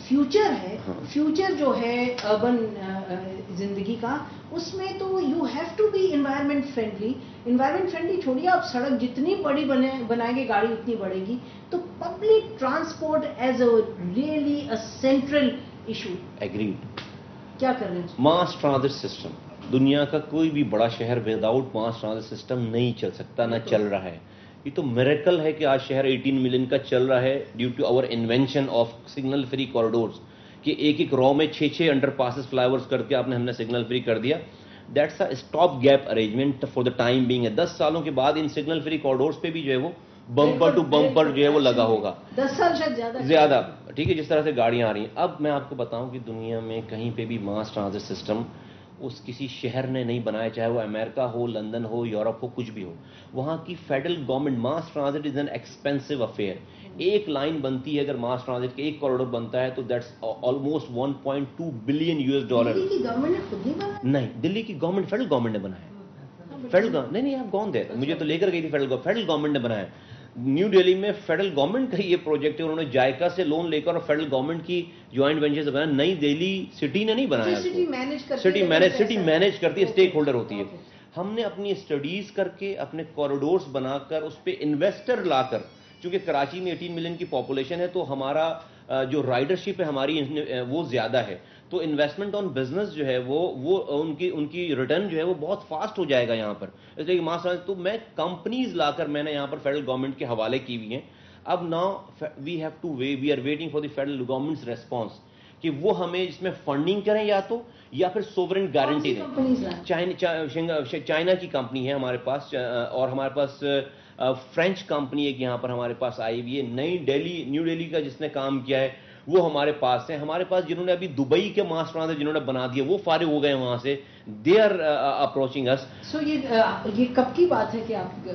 Future ہے, future جو ہے اربن زندگی کا, اس میں تو you have to be environment friendly. Environment friendly چھوڑیے, آپ سڑک جتنی بڑی بنائیں گے گاڑی اتنی بڑھے گی. تو public transport as a really a central issue. Agreed. کیا کر رہے ہیں؟ ماس ٹرانزٹ سسٹم. دنیا کا کوئی بھی بڑا شہر وداؤٹ ماس ٹرانزٹ سسٹم نہیں چل سکتا, نہ چل رہا ہے. یہ تو میریکل ہے کہ آج شہر 18 ملین کا چل رہا ہے due to our invention of signal free corridors, کہ ایک ایک رو میں 6 انڈر پاسز فلائی اوورس کر کے ہم نے سگنل فری کر دیا. That's a stop gap arrangement for the time being. 10 سالوں کے بعد ان سگنل فری کوریڈورز پہ بھی جو ہے وہ بمپر ٹو بمپر جو ہے وہ لگا ہوگا. 10 سال شاید زیادہ. ٹھیک ہے, جس طرح سے گاڑیاں آ رہی ہیں. اب میں آپ کو بتاؤں کہ دنیا میں کہیں پہ بھی ماس ٹرانزٹ سسٹم اس کسی شہر نے نہیں بنایا, چاہے وہ امریکہ ہو, لندن ہو, یورپ ہو, کچھ بھی ہو. وہاں کی federal government, mass transit is an expensive affair. ایک لائن بنتی ہے اگر ماس ٹرانزٹ کے ایک کوریڈور بنتا ہے تو دیٹس آلموسٹ $1.2 بلین. دلی کی گورنمنٹ نے خود نہیں بنایا. نہیں, دلی کی گورنمنٹ, فیڈرل گورنمنٹ نے بنایا. فیڈرل نہیں, آپ کون دے, مجھے تو لے کر گئی تھی فیڈرل گورنمنٹ نے بنایا. نیو دہلی میں فیڈرل گورنمنٹ کا یہ پروجیکٹ ہے, انہوں نے جائکا سے لون لے کر اور فیڈرل گورنمنٹ کی جوائنٹ وینچر سے بنایا. نئی دہلی سٹی نے نہیں بنایا, سٹی مینج کرتی ہے, اسٹیک ہولڈر ہوتی ہے. ہم نے اپنی اسٹڈیز کر کے اپنے کوریڈورز بنا کر اس پہ انویسٹر لا کر, چونکہ کراچی میں 18 ملین کی پاپولیشن ہے تو ہمارا جو رائڈرشپ ہے ہماری وہ زیادہ ہے, تو انویسٹمنٹ آن بزنس جو ہے وہ ان کی ریٹرن جو ہے وہ بہت فاسٹ ہو جائے گا یہاں پر. اس لیے کہ تو میں کمپنیز لا کر میں نے یہاں پر فیڈرل گورنمنٹ کے حوالے کی ہوئی ہیں. اب now we are waiting for the federal government's response کہ وہ ہمیں اس میں فنڈنگ کریں یا پھر سوورن گارنٹی دیں. چائنا کی کمپنی ہے ہمارے پاس, اور ہمارے پاس فرینچ کمپنی ایک یہاں پر ہمارے پاس آئی ہوئی ہے. نیو دہلی کا جس نے کام کیا ہے وہ ہمارے پاس ہیں. ہمارے پاس جنہوں نے ابھی دبئی کے ماس ٹرانزٹ جنہوں نے بنا دیا وہ فارغ ہو گئے وہاں سے. دے آر اپروچنگ اس. سو یہ کب کی بات ہے کہ آپ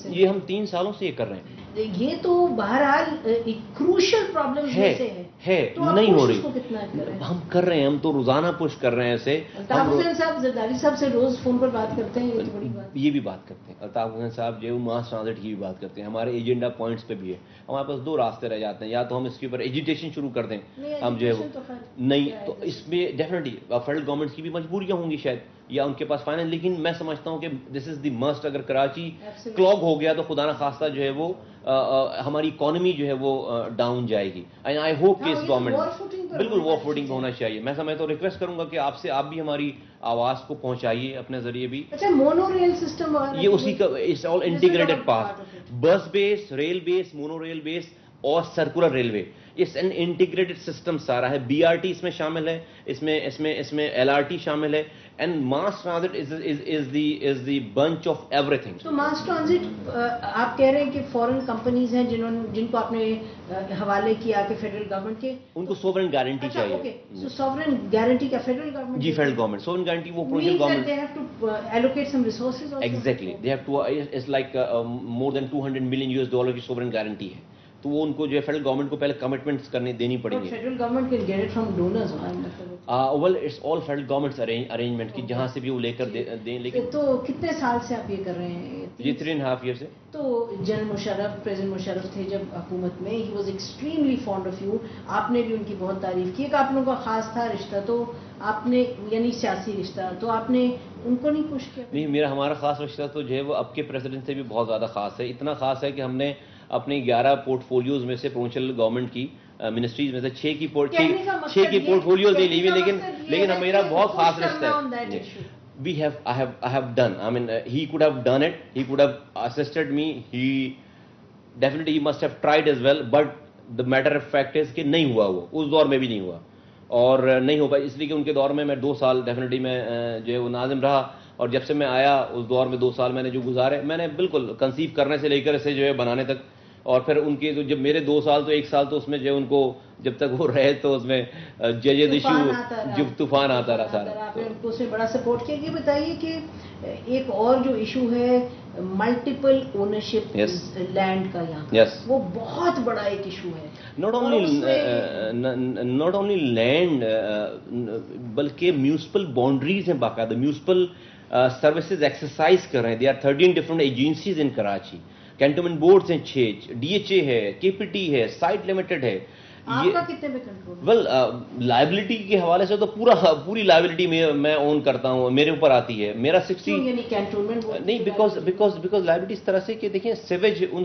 یہ ہم 3 سالوں سے یہ کر رہے ہیں. یہ تو بہرحال ایک کروشل پرابلم ہے, نہیں ہو رہی. ہم کر رہے ہیں, ہم تو روزانہ پش کر رہے ہیں اسے. الطاف حسین صاحب زرداری صاحب سے روز فون پر بات کرتے ہیں, یہ بڑی بات. یہ بھی بات کرتے ہیں الطاف حسین صاحب جو ماس ٹرانزٹ کی بھی بات کرتے ہیں. ہمارے ایجنڈا پوائنٹس پہ بھی ہے. ہمارے پاس 2 راستے رہ جاتے ہیں, یا تو ہم اس کے اوپر ایجیٹیشن شروع کر دیں, ہم جو ہے وہ نہیں, تو اس میں ڈیفینیٹلی فیڈرل گورنمنٹ کی بھی مجبوریاں ہوں گی شاید, یا ان کے پاس فائنل. لیکن میں سمجھتا ہوں کہ دس از دی مسٹ. اگر کراچی کلاگ ہو گیا تو خدا نخواستہ جو ہے وہ ہماری اکانومی جو ہے وہ ڈاؤن جائے گی. اینڈ آئی ہوپ کہ اس گورنمنٹ بالکل وار فوٹنگ ہونا چاہیے. میں تو ریکویسٹ کروں گا کہ آپ بھی ہماری آواز کو پہنچائیے اپنے ذریعے بھی. اچھا, مونو ریل سسٹم یہ اسی کا it's all integrated path, bus base, rail base, mono rail base اور سرکولر ریلوے. اس این انٹیگریٹڈ سسٹم سارا ہے. BRT اس میں شامل ہے, اس میں LRT شامل ہے. And mass transit is the bunch of every thing. تو ماس ٹرانزٹ آپ کہہ رہے ہیں کہ فورن کمپنیز ہیں جن کو آپ نے حوالے کیا کہ فیڈرل گورنمنٹ کے, ان کو سوورن گارنٹی چاہیے. اوکے, سو سوورن گارنٹی کا فیڈرل گورنمنٹ, جی فیڈرل گورنمنٹ سوورن گارنٹی وہ project government they have to allocate some resources also. Exactly, they have to. It's like more than $200 million کی sovereign guarantee ہے. تو وہ ان کو جو ہے فیڈرل گورنمنٹ کو پہلے کمٹمنٹس دینی پڑیں گے. Federal government can get it from donors. Well it's all federal government's arrangement کی جہاں سے بھی وہ لے کر دیں. لیکن تو کتنے سال سے آپ یہ کر رہے ہیں؟ یہ 3.5 years سے. تو جنرل مشرف, پریزیڈنٹ مشرف تھے جب حکومت میں, he was extremely fond of you. آپ نے بھی ان کی بہت تعریف کی کہ آپ لوگوں کا خاص تھا رشتہ, تو آپ نے یعنی سیاسی رشتہ, تو آپ نے ان کو نہیں پوچھ کیا؟ نہیں, ہمارا خاص رشتہ تو جو ہے وہ اب کے پریزیڈنٹ سے بھی بہت زیادہ خاص ہے. اتنا خاص ہے کہ ہم نے اپنی 11 پورٹ فولیوز میں سے پروونشل گورنمنٹ کی منسٹریز میں سے 6 کی پورٹ فولیوز نہیں لی ہوئی, لیکن میرا بہت خاص رشتہ ہے. I have done. I mean, he could have done it. He could have assisted me. He must have tried as well. But the matter of fact is کہ نہیں ہوا, وہ اس دور میں بھی نہیں ہوا اور نہیں ہو پایا, اس لیے کہ ان کے دور میں 2 سال ڈیفینیٹلی میں جو ہے وہ ناظم رہا. اور جب سے میں آیا اس دور میں 2 سال میں نے جو گزارے, میں نے بالکل کنسیو کرنے سے لے کر اسے جو ہے بنانے تک, اور پھر ان کے جب میرے 2 سال تو 1 سال تو اس میں جو ہے ان کو جب تک وہ رہے تو اس میں ججد ایشو جب طوفان آتا رہا سارا. آپ نے ان کو اس میں بڑا سپورٹ کیا. یہ بتائیے کہ ایک اور جو ایشو ہے ملٹیپل اونرشپ لینڈ کا یہاں, وہ بہت بڑا ایک ایشو ہے. ناٹ اونلی لینڈ بلکہ میونسپل باؤنڈریز ہیں, باقاعدہ میونسپل سروسز ایکسرسائز کر رہے ہیں. They are 13 different agencies in Karachi. Cantonment boards ہیں 6, DHA ہے, KPT ہے, سائٹ لمیٹڈ ہے, آپ کا کتنے پہ کنٹرول؟ ویل لائبلٹی کے حوالے سے تو پوری لائبلٹی میں اون کرتا ہوں، میرے اوپر آتی ہے. میرا 60 یعنی کینٹونمنٹ نہیں، بیکاز لائبلٹی اس طرح سے کہ دیکھیں سیویج ان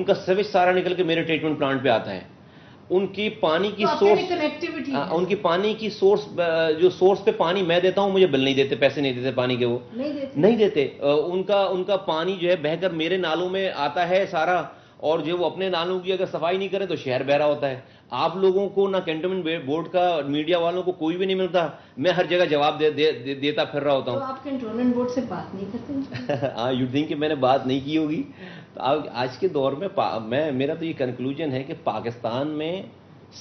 کا سیویج سارا نکل کے میرے ٹریٹمنٹ پلانٹ پہ آتا ہے. ان کی پانی کی سورس، ان کی پانی کی سورس، جو سورس پہ پانی میں دیتا ہوں، مجھے بل نہیں دیتے، پیسے نہیں دیتے پانی کے، وہ نہیں دیتے. ان کا پانی جو ہے بہہ کر میرے نالوں میں آتا ہے سارا، اور جو وہ اپنے نالوں کی اگر صفائی نہیں کریں تو شہر بہ رہا ہوتا ہے. آپ لوگوں کو نہ کینٹونمنٹ بورڈ کا، میڈیا والوں کو کوئی بھی نہیں ملتا، میں ہر جگہ جواب دیتا پھر رہا ہوتا ہوں. تو آپ کینٹونمنٹ بورڈ سے بات نہیں کرتے؟ ہاں، یو تھنک کہ میں نے بات نہیں کی ہوگی. آج کے دور میں میرا تو یہ کنکلوژن ہے کہ پاکستان میں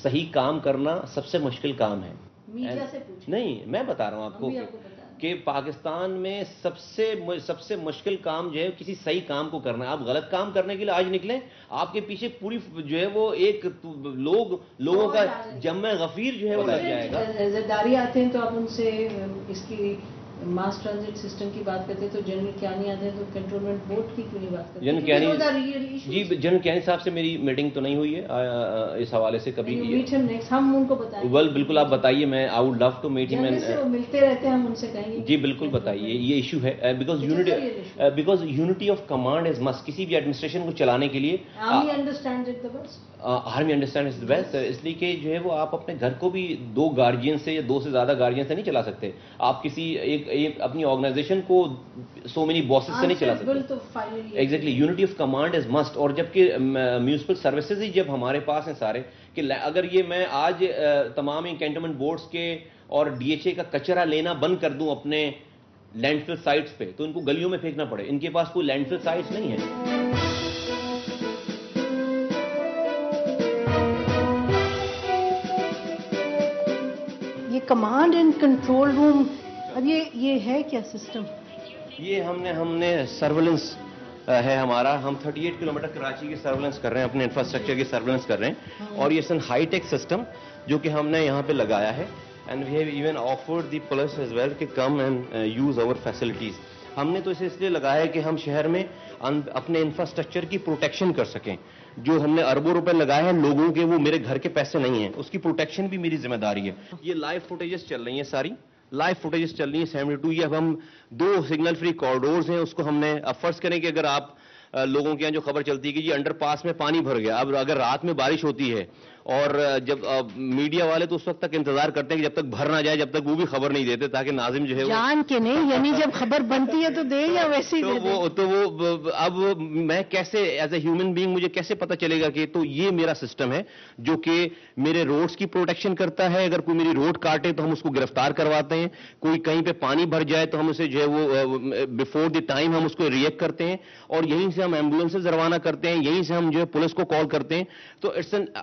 صحیح کام کرنا سب سے مشکل کام ہے. میڈیا سے پوچھیں. نہیں، میں بتا رہا ہوں آپ کو کہ پاکستان میں سب سے مشکل کام جو ہے کسی صحیح کام کو کرنا ہے. آپ غلط کام کرنے کے لیے آج نکلیں، آپ کے پیچھے پوری جو ہے وہ ایک لوگوں کا جمع غفیر جو ہے وہ لگ جائے گا. زرداری آتے ہیں تو آپ ان سے اس کی ماس ٹرانزٹ سسٹم کی بات کرتے ہیں، تو جنرل کیانی آتے ہیں تو کنٹرولمنٹ بورڈ کی کیوں نہیں بات کرتے؟ جنرل کیانی صاحب سے میری میٹنگ تو نہیں ہوئی ہے اس حوالے سے کبھی. ہم ان کو بتائیں. بالکل آپ بتائیے، میں I would love to meet him. ملتے رہتے ہیں، ہم ان سے کہیں گے. جی بالکل بتائیے، یہ ایشو ہے because unity of command is must. کسی بھی ایڈمنسٹریشن کو چلانے کے لیے army understand it the best. اس لیے کہ جو ہے وہ آپ اپنے گھر کو بھی 2 گارجین سے یا 2 سے زیادہ گارجین سے نہیں چلا سکتے. آپ کسی ایک اپنی آرگنائزیشن کو سو مینی باسز سے نہیں چلا سکتے. Exactly, unity of command is must. اور جبکہ میونسپل سروسز ہی جب ہمارے پاس ہیں سارے، کہ اگر یہ میں آج تمام کینٹونمنٹ بورڈز کے اور ڈی ایچ اے کا کچرا لینا بند کر دوں اپنے لینڈ فل سائٹس پہ، تو ان کو گلیوں میں پھینکنا پڑے. ان کے پاس کوئی لینڈ فل سائٹس نہیں ہے. یہ کمانڈ اینڈ کنٹرول روم، اب یہ ہے کیا سسٹم؟ یہ ہم نے سرویلنس ہے ہمارا. ہم 38 کلومیٹر کراچی کی سرویلنس کر رہے ہیں، اپنے انفراسٹرکچر کی سرویلنس کر رہے ہیں. اور یہ ہائی ٹیک سسٹم جو کہ ہم نے یہاں پہ لگایا ہے. And we have even offered the police as well کہ come and use our facilities. ہم نے تو اسے اس لیے لگایا ہے کہ ہم شہر میں اپنے انفراسٹرکچر کی پروٹیکشن کر سکیں. جو ہم نے اربوں روپے لگائے ہیں لوگوں کے، وہ میرے گھر کے پیسے نہیں ہیں، اس کی پروٹیکشن بھی میری ذمہ داری ہے. یہ لائیو فوٹیجز چل رہی ہیں، ساری لائیو فوٹیجز چل رہی ہیں 72. یہ اب ہم 2 سگنل فری کوریڈورز ہیں، اس کو ہم نے اب فرض کریں کہ اگر آپ لوگوں کے یہاں جو خبر چلتی ہے کہ جی انڈر پاس میں پانی بھر گیا. اب اگر رات میں بارش ہوتی ہے اور جب میڈیا والے تو اس وقت تک انتظار کرتے ہیں کہ جب تک بھر نہ جائے، جب تک وہ بھی خبر نہیں دیتے تاکہ ناظم جو ہے جان کے نہیں، یعنی جب خبر بنتی ہے تو دے یا ویسے ہی تو وہ اب میں کیسے ایز اے ہیومن بینگ مجھے کیسے پتہ چلے گا کہ تو یہ میرا سسٹم ہے جو کہ میرے روڈز کی پروٹیکشن کرتا ہے. اگر کوئی میری روڈ کاٹے تو ہم اس کو گرفتار کرواتے ہیں. کوئی کہیں پہ پانی بھر جائے تو ہم اسے جو ہے وہ بفور دی ٹائم ہم اس کو ریئیکٹ کرتے ہیں، اور یہیں سے ہم ایمبولینسز روانہ کرتے ہیں، یہیں سے ہم جو ہے پولیس کو کال کرتے ہیں. تو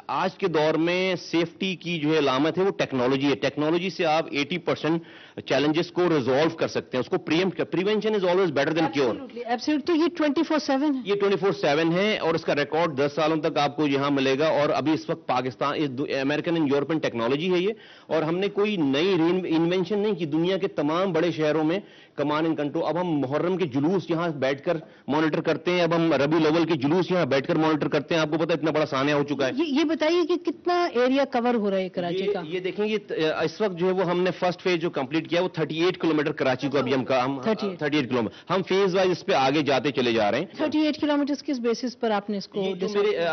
آج کے دور میں سیفٹی کی جو ہے علامت ہے وہ ٹیکنالوجی ہے. ٹیکنالوجی سے آپ 80% چیلنجز کو ریزالو کر سکتے ہیں. اس کو prevention is always better than cure. تو یہ 24/7 ہے، یہ 24/7 ہے، اور اس کا ریکارڈ 10 سالوں تک آپ کو یہاں ملے گا. اور ابھی اس وقت Pakistan American and European technology ہے یہ، اور ہم نے کوئی نئی انوینشن نہیں کی. دنیا کے تمام بڑے شہروں میں کمانڈ اینڈ کنٹرول. اب ہم محرم کے جلوس یہاں بیٹھ کر مانیٹر کرتے ہیں، اب ہم ربیع الاول کے جلوس یہاں بیٹھ کر مانیٹر کرتے ہیں. آپ کو پتا اتنا بڑا سانحہ ہو چکا ہے. یہ بتائیے کہ کتنا ایریا کور ہو رہا ہے کراچی کا؟ یہ دیکھیں، یہ اس وقت جو ہے وہ ہم نے فرسٹ فیز جو کمپلیٹ کیا وہ 38 کلومیٹر کراچی کو ابھی ہم 38 کلومیٹر ہم فیز وائز اس پہ آگے جاتے چلے جا رہے ہیں. 38 کلومیٹر کس بیسس پر آپ نے اس کو؟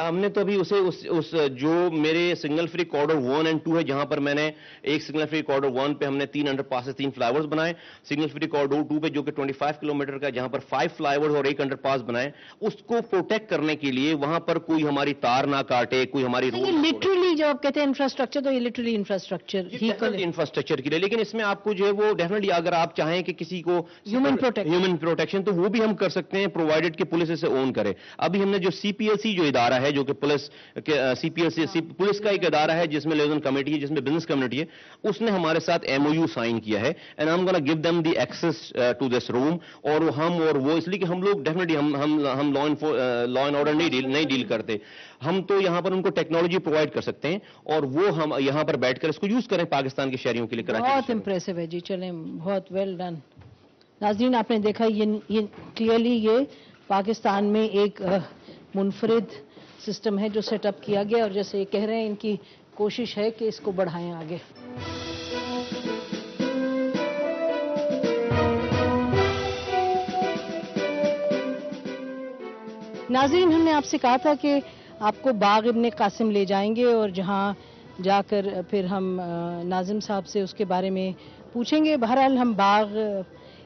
ہم نے تو ابھی اسے جو میرے سگنل فری کوریڈور 1 اور 2 ہے، جہاں پر میں نے ایک سگنل فری کوریڈور 1 پہ ہم نے 3 انڈر پاسز 3 فلائی اوورز بنائے. سگنل فری کوریڈور 2 پہ جو کہ 25 کلومیٹر کا، جہاں پر 5 فلائی اوورز اور 1 انڈر پاس بنائے. اس کو پروٹیکٹ کرنے کے لیے وہاں پر کوئی ہماری تار نہ کاٹے، کوئی ہماری روڈ. لٹرلی جو آپ کہتے ہیں انفراسٹرکچر، تو یہ لٹرلی انفراسٹرکچر کے لیے. لیکن اس میں آپ کو جو ہے وہ ڈیفینیٹلی اگر آپ چاہیں کہ کسی کو ہیومن پروٹیکشن تو وہ بھی ہم کر سکتے ہیں، پرووائڈیڈ کہ پولیس اسے اون کرے. ابھی ہم نے جو سی پی ایل سی جو ادارہ ہے، جو کہ پولیس کا ایک ادارہ ہے جس میں لیزن کمیٹی ہے، جس میں بزنس کمیونٹی ہے، اس نے ہمارے ساتھ MOU سائن کیا ہے. And I am gonna give them the access to this room. اور وہ اس لیے کہ ہم لوگ ڈیفینیٹلی ہم لا اینڈ آرڈر نہیں ڈیل کرتے. ہم تو یہاں پر ان کو ٹیکنالوجی پرووائڈ کر سکتے ہیں، اور وہ ہم یہاں پر بیٹھ کر اس کو یوز کریں پاکستان کے شہریوں کے لیے. بہت امپریسو ہے جی، چلیں بہت ویل ڈن. ناظرین آپ نے دیکھا یہ کلیئرلی یہ پاکستان میں ایک منفرد سسٹم ہے جو سیٹ اپ کیا گیا، اور جیسے یہ کہہ رہے ہیں ان کی کوشش ہے کہ اس کو بڑھائیں آگے. ناظرین، ہم نے آپ سے کہا تھا کہ آپ کو باغ ابن قاسم لے جائیں گے اور جہاں جا کر پھر ہم ناظم صاحب سے اس کے بارے میں پوچھیں گے. بہرحال ہم باغ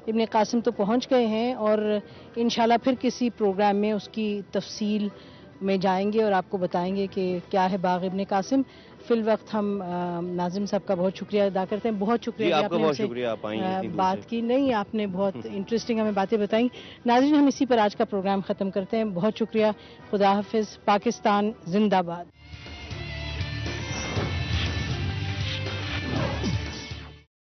ابن قاسم تو پہنچ گئے ہیں اور انشاءاللہ پھر کسی پروگرام میں اس کی تفصیل میں جائیں گے اور آپ کو بتائیں گے کہ کیا ہے باغ ابن قاسم. فی الوقت ہم ناظم صاحب کا بہت شکریہ ادا کرتے ہیں. بہت شکریہ آپ کا، آپ نے بہت شکریہ آپ آئیں اتنی دور بات سے. کی. نہیں، آپ نے بہت انٹرسٹنگ ہمیں باتیں بتائیں. ناظرین، ہم اسی پر آج کا پروگرام ختم کرتے ہیں. بہت شکریہ. خدا حافظ. پاکستان زندہ باد.